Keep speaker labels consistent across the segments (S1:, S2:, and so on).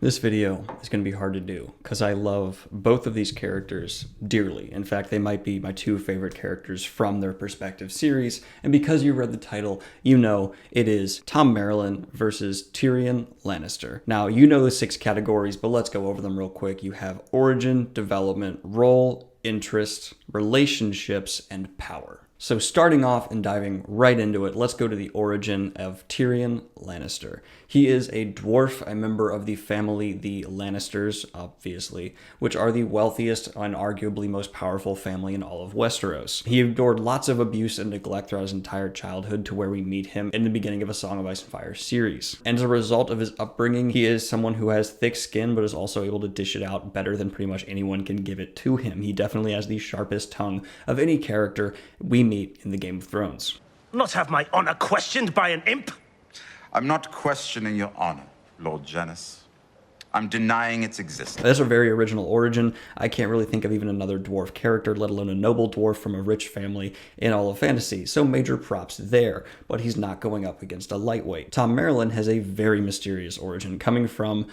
S1: This video is going to be hard to do because I love both of these characters dearly. In fact, they might be my two favorite characters from their respective series. And because you read the title, you know it is Thom Merrilin versus Tyrion Lannister. Now, you know the 6 categories, but let's go over them real quick. You have origin, development, role, interest, relationships, and power. So starting off and diving right into it, let's go to the origin of Tyrion Lannister. He is a dwarf, a member of the family, the Lannisters, obviously, which are the wealthiest and arguably most powerful family in all of Westeros. He endured lots of abuse and neglect throughout his entire childhood to where we meet him in the beginning of A Song of Ice and Fire series. And as a result of his upbringing, he is someone who has thick skin, but is also able to dish it out better than pretty much anyone can give it to him. He definitely has the sharpest tongue of any character we meet in the Game of Thrones.
S2: Not have my honor questioned by an imp?
S3: I'm not questioning your honor, Lord Janis. I'm denying its existence.
S1: That's a very original origin. I can't really think of even another dwarf character, let alone a noble dwarf from a rich family in all of fantasy. So major props there, but he's not going up against a lightweight. Thom Merrilin has a very mysterious origin coming from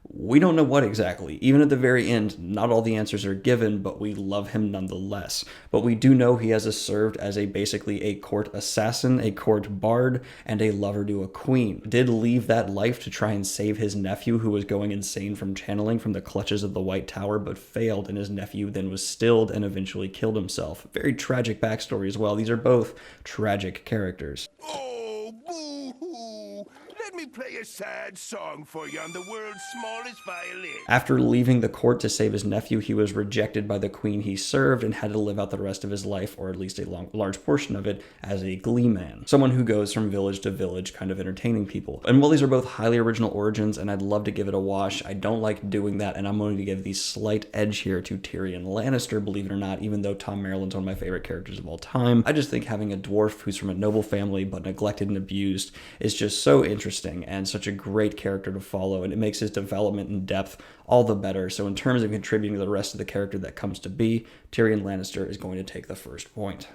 S1: we don't know what exactly. Even at the very end, not all the answers are given, but we love him nonetheless. But we do know he has served as basically a court assassin, a court bard, and a lover to a queen. Did leave that life to try and save his nephew, who was going insane from channeling from the clutches of the White Tower, but failed, and his nephew then was stilled and eventually killed himself. Very tragic backstory as well. These are both tragic characters.
S4: Oh, boo-hoo! Let me play a sad song for you on the world's smallest violin.
S1: After leaving the court to save his nephew, he was rejected by the queen he served and had to live out the rest of his life, or at least a large portion of it, as a glee man. Someone who goes from village to village, kind of entertaining people. And while these are both highly original origins, and I'd love to give it a wash, I don't like doing that, and I'm going to give the slight edge here to Tyrion Lannister, believe it or not, even though Thom Merrilin's one of my favorite characters of all time. I just think having a dwarf who's from a noble family but neglected and abused is just so interesting and such a great character to follow, and it makes his development and depth all the better. So in terms of contributing to the rest of the character that comes to be, Tyrion Lannister is going to take the first point.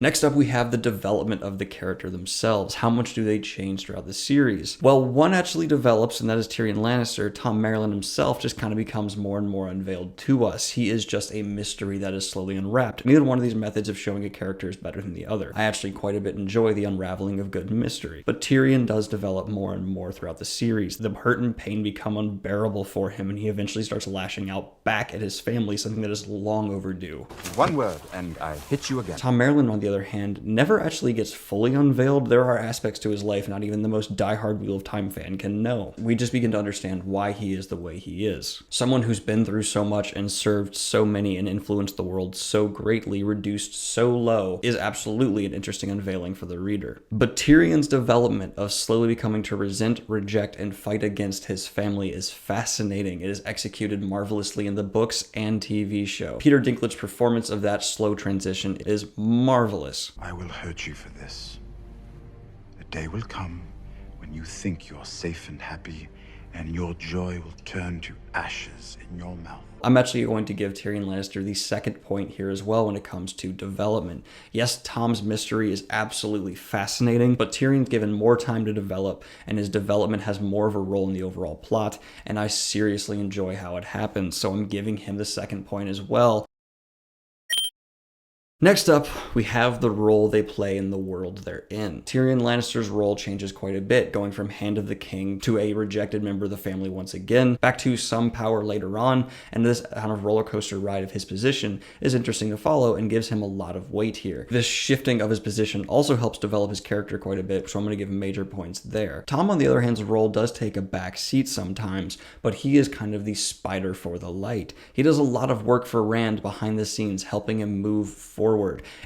S1: Next up, we have the development of the character themselves. How much do they change throughout the series? Well, one actually develops, and that is Tyrion Lannister. Thom Merrilin himself just kind of becomes more and more unveiled to us. He is just a mystery that is slowly unwrapped. Neither one of these methods of showing a character is better than the other. I actually quite a bit enjoy the unraveling of good mystery. But Tyrion does develop more and more throughout the series. The hurt and pain become unbearable for him, and he eventually starts lashing out back at his family, something that is long overdue.
S5: One word, and I hit you again.
S1: Thom Merrilin, on the other hand, never actually gets fully unveiled. There are aspects to his life not even the most diehard Wheel of Time fan can know. We just begin to understand why he is the way he is. Someone who's been through so much and served so many and influenced the world so greatly, reduced so low, is absolutely an interesting unveiling for the reader. But Tyrion's development of slowly becoming to resent, reject, and fight against his family is fascinating. It is executed marvelously in the books and TV show. Peter Dinklage's performance of that slow transition is marvelous.
S3: I will hurt you for this. A day will come when you think you're safe and happy, and your joy will turn to ashes in your mouth.
S1: I'm actually going to give Tyrion Lannister the second point here as well when it comes to development. Yes, Tom's mystery is absolutely fascinating, but Tyrion's given more time to develop, and his development has more of a role in the overall plot, and I seriously enjoy how it happens, so I'm giving him the second point as well. Next up, we have the role they play in the world they're in. Tyrion Lannister's role changes quite a bit, going from Hand of the King to a rejected member of the family once again, back to some power later on, and this kind of roller coaster ride of his position is interesting to follow and gives him a lot of weight here. This shifting of his position also helps develop his character quite a bit, so I'm going to give him major points there. Tom, on the other hand's role does take a back seat sometimes, but he is kind of the spider for the light. He does a lot of work for Rand behind the scenes, helping him move forward.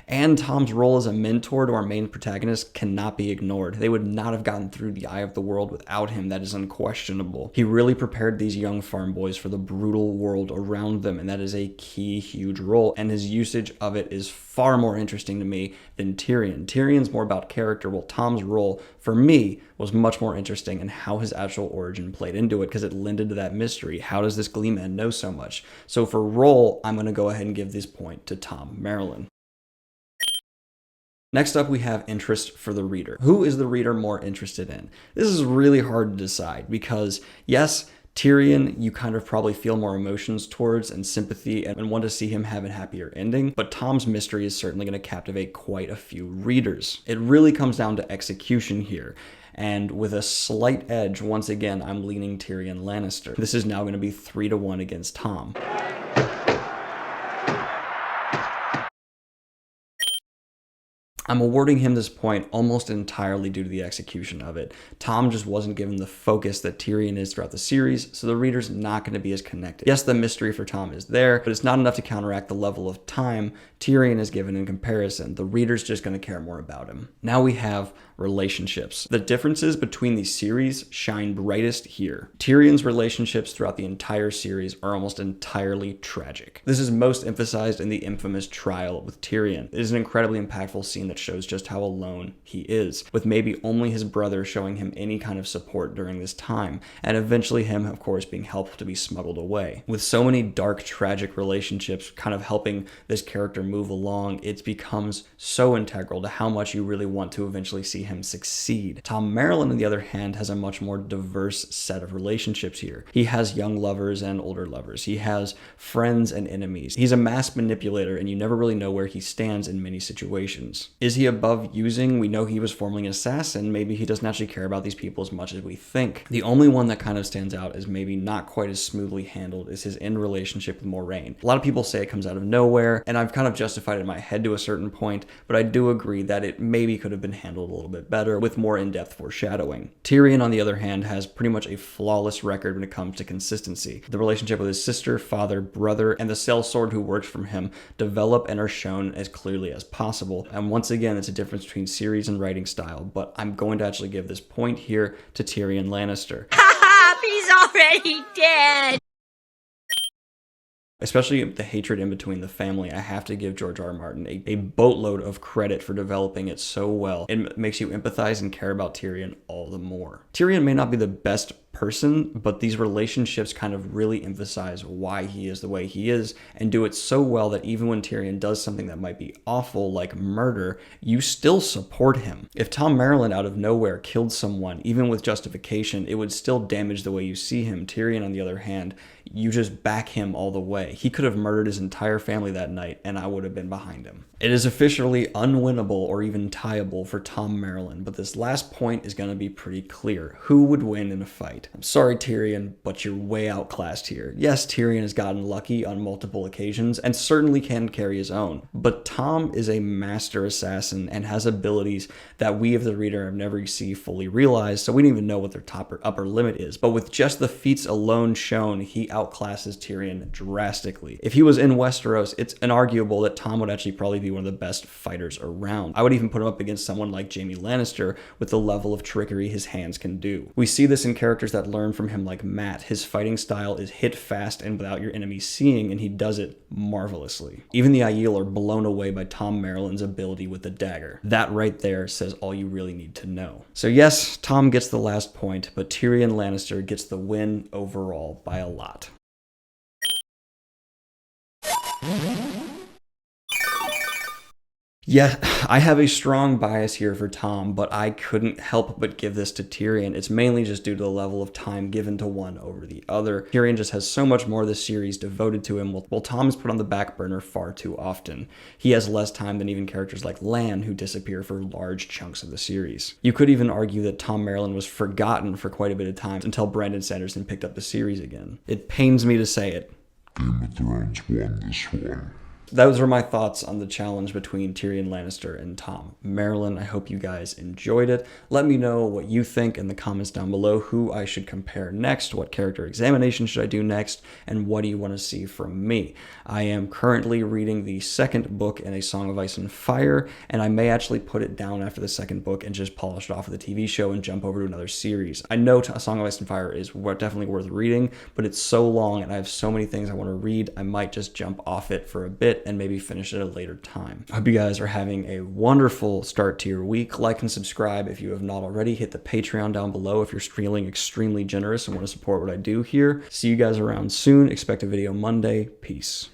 S1: And Tom's role as a mentor to our main protagonist cannot be ignored. They would not have gotten through the Eye of the World without him. That is unquestionable. He really prepared these young farm boys for the brutal world around them, and that is a key, huge role, and his usage of it is far more interesting to me than Tyrion. Tyrion's more about character, while Tom's role, for me, was much more interesting in how his actual origin played into it, because it lended to that mystery. How does this Gleeman know so much? So for role, I'm going to go ahead and give this point to Thom Merrilin. Next up, we have interest for the reader. Who is the reader more interested in? This is really hard to decide because, yes, Tyrion, you kind of probably feel more emotions towards and sympathy and want to see him have a happier ending, but Thom's mystery is certainly going to captivate quite a few readers. It really comes down to execution here. And with a slight edge, once again, I'm leaning Tyrion Lannister. This is now going to be 3-1 against Thom. I'm awarding him this point almost entirely due to the execution of it. Thom just wasn't given the focus that Tyrion is throughout the series, so the reader's not going to be as connected. Yes, the mystery for Thom is there, but it's not enough to counteract the level of time Tyrion is given in comparison. The reader's just going to care more about him. Now we have relationships. The differences between these series shine brightest here. Tyrion's relationships throughout the entire series are almost entirely tragic. This is most emphasized in the infamous trial with Tyrion. It is an incredibly impactful scene that shows just how alone he is, with maybe only his brother showing him any kind of support during this time, and eventually him, of course, being helpful to be smuggled away. With so many dark, tragic relationships kind of helping this character move along, it becomes so integral to how much you really want to eventually see him succeed. Thom Merrilin, on the other hand, has a much more diverse set of relationships here. He has young lovers and older lovers. He has friends and enemies. He's a mass manipulator, and you never really know where he stands in many situations. Is he above using? We know he was formerly an assassin. Maybe he doesn't actually care about these people as much as we think. The only one that kind of stands out as maybe not quite as smoothly handled is his end relationship with Moiraine. A lot of people say it comes out of nowhere, and I've kind of justified it in my head to a certain point, but I do agree that it maybe could have been handled a little bit better with more in-depth foreshadowing. Tyrion, on the other hand, has pretty much a flawless record when it comes to consistency. The relationship with his sister, father, brother, and the sellsword who works for him develop and are shown as clearly as possible. And once again, it's a difference between series and writing style, but I'm going to actually give this point here to Tyrion Lannister.
S6: He's already dead!
S1: Especially the hatred in between the family, I have to give George R. R. Martin a boatload of credit for developing it so well. It makes you empathize and care about Tyrion all the more. Tyrion may not be the best person, but these relationships kind of really emphasize why he is the way he is and do it so well that even when Tyrion does something that might be awful, like murder, you still support him. If Thom Merrilin out of nowhere killed someone, even with justification, it would still damage the way you see him. Tyrion, on the other hand, you just back him all the way. He could have murdered his entire family that night, and I would have been behind him. It is officially unwinnable or even tieable for Thom Merrilin, but this last point is going to be pretty clear. Who would win in a fight? I'm sorry, Tyrion, but you're way outclassed here. Yes, Tyrion has gotten lucky on multiple occasions and certainly can carry his own, but Thom is a master assassin and has abilities that we, as the reader, have never seen fully realized, so we don't even know what their top or upper limit is. But with just the feats alone shown, he outclasses Tyrion drastically. If he was in Westeros, it's inarguable that Thom would actually probably be one of the best fighters around. I would even put him up against someone like Jaime Lannister with the level of trickery his hands can do. We see this in characters that learn from him like Matt. His fighting style is hit fast and without your enemy seeing, and he does it marvelously. Even the Aiel are blown away by Thom Merrilin's ability with the dagger. That right there says all you really need to know. So yes, Thom gets the last point, but Tyrion Lannister gets the win overall by a lot. Yeah, I have a strong bias here for Thom, but I couldn't help but give this to Tyrion. It's mainly just due to the level of time given to one over the other. Tyrion just has so much more of the series devoted to him, while Thom is put on the back burner far too often. He has less time than even characters like Lan, who disappear for large chunks of the series. You could even argue that Thom Merrilin was forgotten for quite a bit of time until Brandon Sanderson picked up the series again. It pains me to say it.
S7: Game of Thrones won this one.
S1: Those are my thoughts on the challenge between Tyrion Lannister and Thom Merrilin. I hope you guys enjoyed it. Let me know what you think in the comments down below, who I should compare next, what character examination should I do next, and what do you want to see from me. I am currently reading the second book in A Song of Ice and Fire, and I may actually put it down after the second book and just polish it off of the TV show and jump over to another series. I know A Song of Ice and Fire is definitely worth reading, but it's so long and I have so many things I want to read, I might just jump off it for a bit and maybe finish at a later time. I hope you guys are having a wonderful start to your week. Like and subscribe if you have not already. Hit the Patreon down below if you're feeling extremely generous and want to support what I do here. See you guys around soon. Expect a video Monday. Peace.